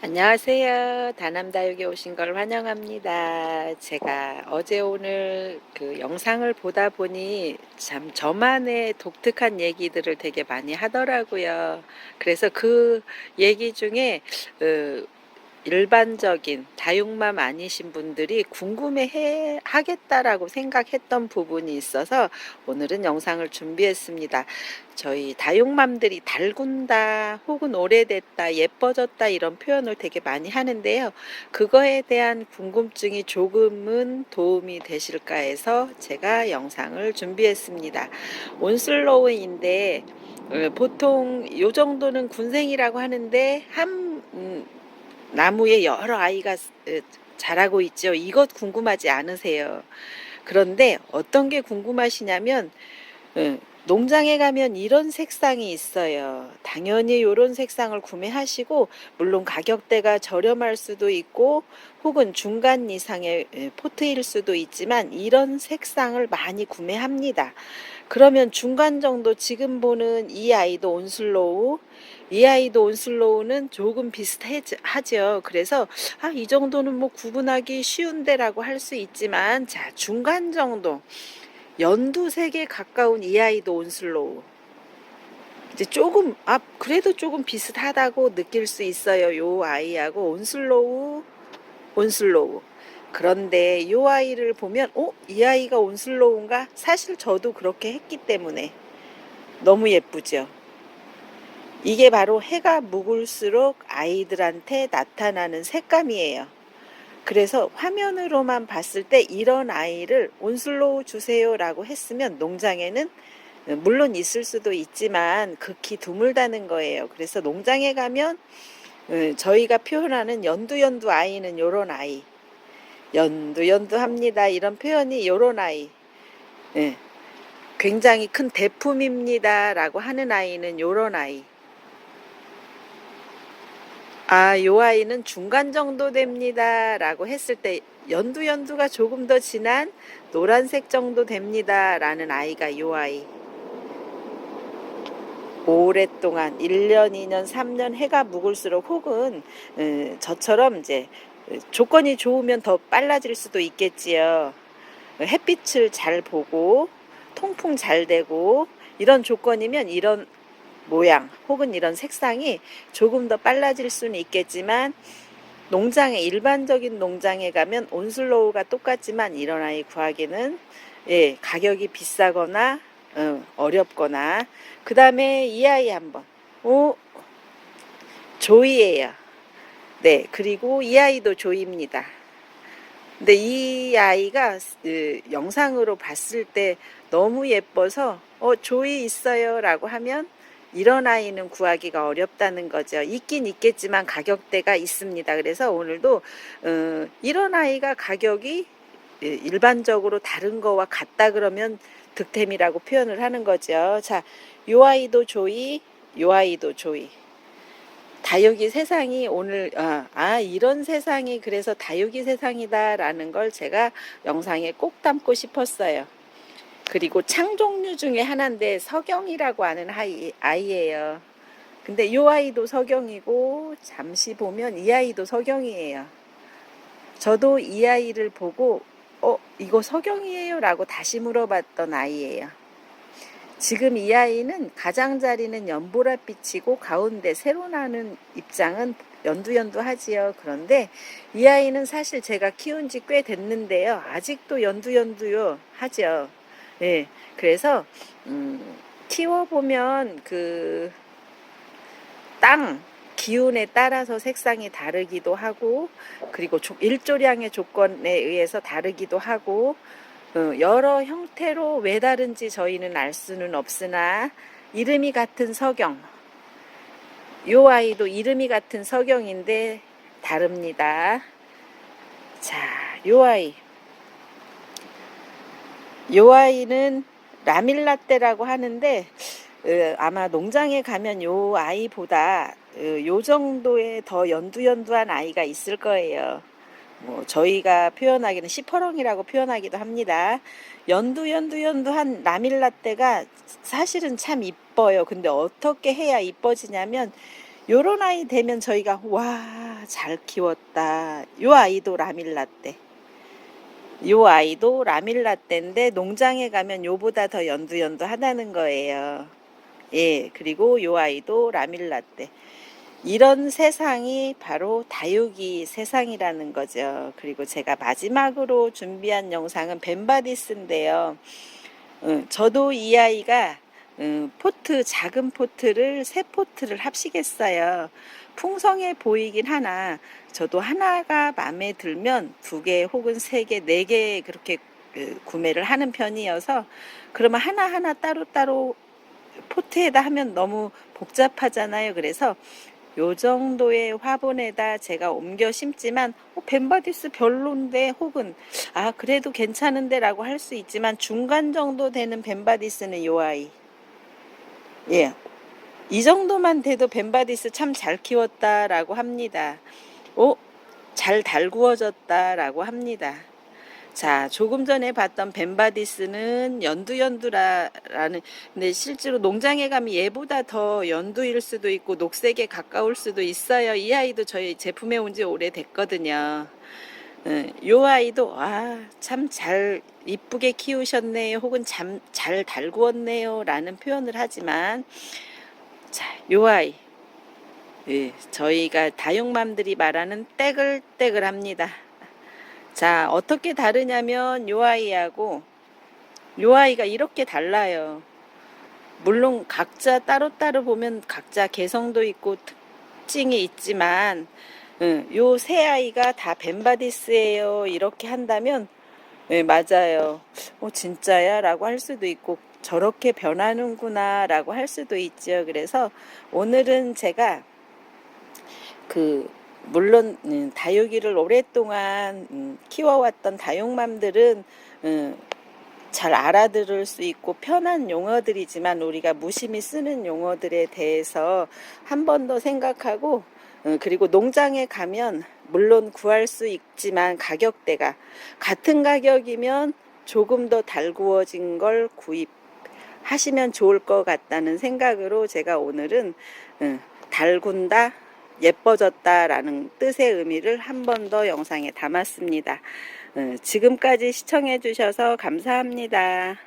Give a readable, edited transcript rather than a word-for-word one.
안녕하세요. 다남다육에 오신 걸 환영합니다. 제가 어제 오늘 그 영상을 보다 보니 참 저만의 독특한 얘기들을 되게 많이 하더라고요. 그래서 그 얘기 중에 어, 일반적인 다육맘 아니신 분들이 궁금해 하겠다라고 생각했던 부분이 있어서 오늘은 영상을 준비했습니다. 저희 다육맘들이 달군다 혹은 오래됐다 예뻐졌다 이런 표현을 되게 많이 하는데요. 그거에 대한 궁금증이 조금은 도움이 되실까 해서 제가 영상을 준비했습니다. 온슬로우인데 보통 요 정도는 군생이라고 하는데 나무에 여러 아이가 자라고 있죠. 이것 궁금하지 않으세요? 그런데 어떤 게 궁금하시냐면 농장에 가면 이런 색상이 있어요. 당연히 이런 색상을 구매하시고 물론 가격대가 저렴할 수도 있고 혹은 중간 이상의 포트일 수도 있지만 이런 색상을 많이 구매합니다. 그러면 중간 정도 지금 보는 이 아이도 온슬로우, 이 아이도 온슬로우는 조금 비슷하죠. 그래서 이 정도는 뭐 구분하기 쉬운데라고 할 수 있지만 자, 중간 정도 연두색에 가까운 이 아이도 온슬로우. 이제 조금 그래도 조금 비슷하다고 느낄 수 있어요. 요 아이하고 온슬로우. 그런데 요 아이를 보면 이 아이가 온슬로우인가? 사실 저도 그렇게 했기 때문에 너무 예쁘죠. 이게 바로 해가 묵을수록 아이들한테 나타나는 색감이에요. 그래서 화면으로만 봤을 때 이런 아이를 온슬로우 주세요라고 했으면 농장에는 물론 있을 수도 있지만 극히 드물다는 거예요. 그래서 농장에 가면 저희가 표현하는 연두연두 아이는 요런 아이, 연두연두합니다 이런 표현이 요런 아이, 굉장히 큰 대품입니다 라고 하는 아이는 요런 아이, 요 아이는 중간 정도 됩니다 라고 했을 때 연두가 조금 더 진한 노란색 정도 됩니다 라는 아이가 요 아이. 오랫동안 1년, 2년, 3년 해가 묵을수록 혹은 저처럼 이제 조건이 좋으면 더 빨라질 수도 있겠지요. 햇빛을 잘 보고 통풍 잘 되고 이런 조건이면 이런 모양 혹은 이런 색상이 조금 더 빨라질 수는 있겠지만 일반적인 농장에 가면 온슬로우가 똑같지만 이런 아이 구하기는 가격이 비싸거나 어렵거나. 그 다음에 이 아이 한번 조이예요. 네, 그리고 이 아이도 조이입니다. 근데 이 아이가 영상으로 봤을 때 너무 예뻐서 조이 있어요 라고 하면 이런 아이는 구하기가 어렵다는 거죠. 있긴 있겠지만 가격대가 있습니다. 그래서 오늘도 이런 아이가 가격이 일반적으로 다른 거와 같다 그러면 득템이라고 표현을 하는 거죠. 자, 요 아이도 조이, 요 아이도 조이. 다육이 세상이 오늘 이런 세상이 그래서 다육이 세상이다라는 걸 제가 영상에 꼭 담고 싶었어요. 그리고 창 종류 중에 하나인데 석영이라고 하는 아이예요. 근데 이 아이도 석영이고 잠시 보면 이 아이도 석영이에요. 저도 이 아이를 보고 이거 석영이에요 라고 다시 물어봤던 아이예요. 지금 이 아이는 가장자리는 연보랏빛이고 가운데 새로 나는 입장은 연두연두하지요. 그런데 이 아이는 사실 제가 키운 지 꽤 됐는데요. 아직도 연두연두요 하죠. 네, 그래서 키워보면 그 땅 기운에 따라서 색상이 다르기도 하고 그리고 일조량의 조건에 의해서 다르기도 하고 여러 형태로 왜 다른지 저희는 알 수는 없으나 이름이 같은 석영, 요 아이도 이름이 같은 석영인데 다릅니다. 자, 요 아이는 라밀라떼라고 하는데 아마 농장에 가면 요 아이보다 요 정도의 더 연두연두한 아이가 있을 거예요. 뭐 저희가 표현하기는 시퍼렁이라고 표현하기도 합니다. 연두한 라밀라떼가 사실은 참 이뻐요. 근데 어떻게 해야 이뻐지냐면 요런 아이 되면 저희가 와 잘 키웠다. 요 아이도 라밀라떼. 요 아이도 라밀라떼인데 농장에 가면 요보다 더 연두연두하다는 거예요. 예, 그리고 요 아이도 라밀라떼. 이런 세상이 바로 다육이 세상이라는 거죠. 그리고 제가 마지막으로 준비한 영상은 벤바디스인데요. 저도 이 아이가 포트, 작은 포트를 세 포트를 합시겠어요. 풍성해 보이긴 하나 저도 하나가 마음에 들면 2개 혹은 3개, 4개 그렇게 구매를 하는 편이어서, 그러면 하나하나 따로따로 포트에다 하면 너무 복잡하잖아요. 그래서 요 정도의 화분에다 제가 옮겨 심지만 벤바디스 별론데 혹은 그래도 괜찮은데 라고 할 수 있지만, 중간 정도 되는 벤바디스는 요 아이. 예, 이 정도만 돼도 벤바디스 참 잘 키웠다 라고 합니다. 잘 달구어졌다 라고 합니다. 자, 조금 전에 봤던 벤바디스는 연두연두라는, 근데 실제로 농장에 가면 얘보다 더 연두일 수도 있고 녹색에 가까울 수도 있어요. 이 아이도 저희 제품에 온 지 오래됐거든요. 요 아이도 참 잘 이쁘게 키우셨네요, 혹은 참 잘 달구었네요 라는 표현을 하지만, 자, 요 아이, 저희가 다육맘들이 말하는 떼글떼글합니다. 자, 어떻게 다르냐면 요 아이하고 요 아이가 이렇게 달라요. 물론 각자 따로따로 보면 각자 개성도 있고 특징이 있지만, 요 세 아이가 다 벤바디스예요 이렇게 한다면, 맞아요. 진짜야 라고 할 수도 있고, 저렇게 변하는구나 라고 할 수도 있죠. 그래서 오늘은 제가 물론 다육이를 오랫동안 키워왔던 다육맘들은 잘 알아들을 수 있고 편한 용어들이지만, 우리가 무심히 쓰는 용어들에 대해서 한 번 더 생각하고, 그리고 농장에 가면 물론 구할 수 있지만 가격대가 같은 가격이면 조금 더 달구어진 걸 구입하시면 좋을 것 같다는 생각으로 제가 오늘은 달군다, 예뻐졌다 라는 뜻의 의미를 한 번 더 영상에 담았습니다. 지금까지 시청해 주셔서 감사합니다.